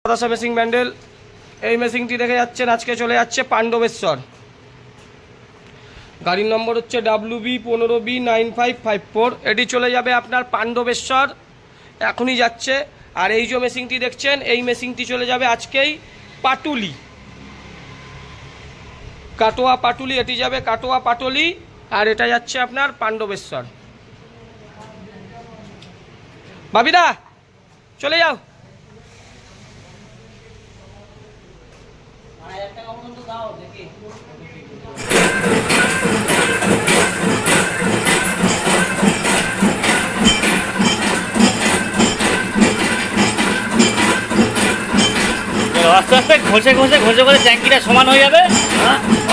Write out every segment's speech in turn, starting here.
দাদা মেশিং ব্যান্ডেল এই মেশিনটি দেখে যাচ্ছেন আজকে চলে যাচ্ছে পাণ্ডবেশ্বর। গাড়ির নম্বর হচ্ছে WB15B9554। এটি চলে যাবে আপনার পাণ্ডবেশ্বর, এখনই যাচ্ছে। আর এই যে মেশিনটি দেখছেন এই মেশিনটি চলে যাবে আজকেই পাটুলি, কাটোয়া পাটুলি। এটি যাবে কাটোয়া পাটুলি আর এটা যাচ্ছে আপনার পাণ্ডবেশ্বর। বাবিদা চলে যাও। আস্তে আস্তে ঘষে ঘষে ঘষে করে ট্যাঙ্কিটা সমান হয়ে যাবে।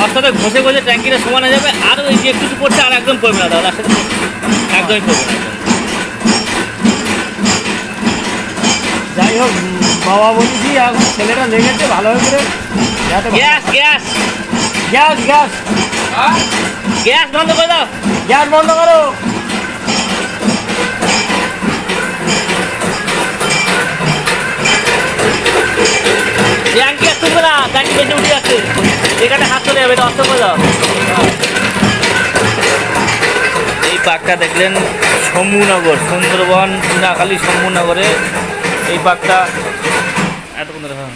আস্তে আস্তে ঘষে ঘষে ট্যাঙ্কিটা সমান হয়ে যাবে। আর ওই যে একটু পড়ছে আর একদম পড়বে না, তাহলে আসলে একদমই পড়বে না। যাই হোক বাবা বলছি এখন ছেলেটা লেগেছে ভালো করে। Gas gas gas gas gas বন্ধ করে দাও, গ্যাস বন্ধ করো। ট্যাঙ্কি আর তুলবে না, ট্যাঙ্কি বেশি উঠে যাচ্ছে, এখানে হাত চলে যাবে, এটা অস্ত করে দাও। এই পার্কটা দেখলেন শম্ভুনগর, সুন্দরবন চুনাখালী শম্ভুনগরে এই পার্কটা এতক্ষণ দেখা।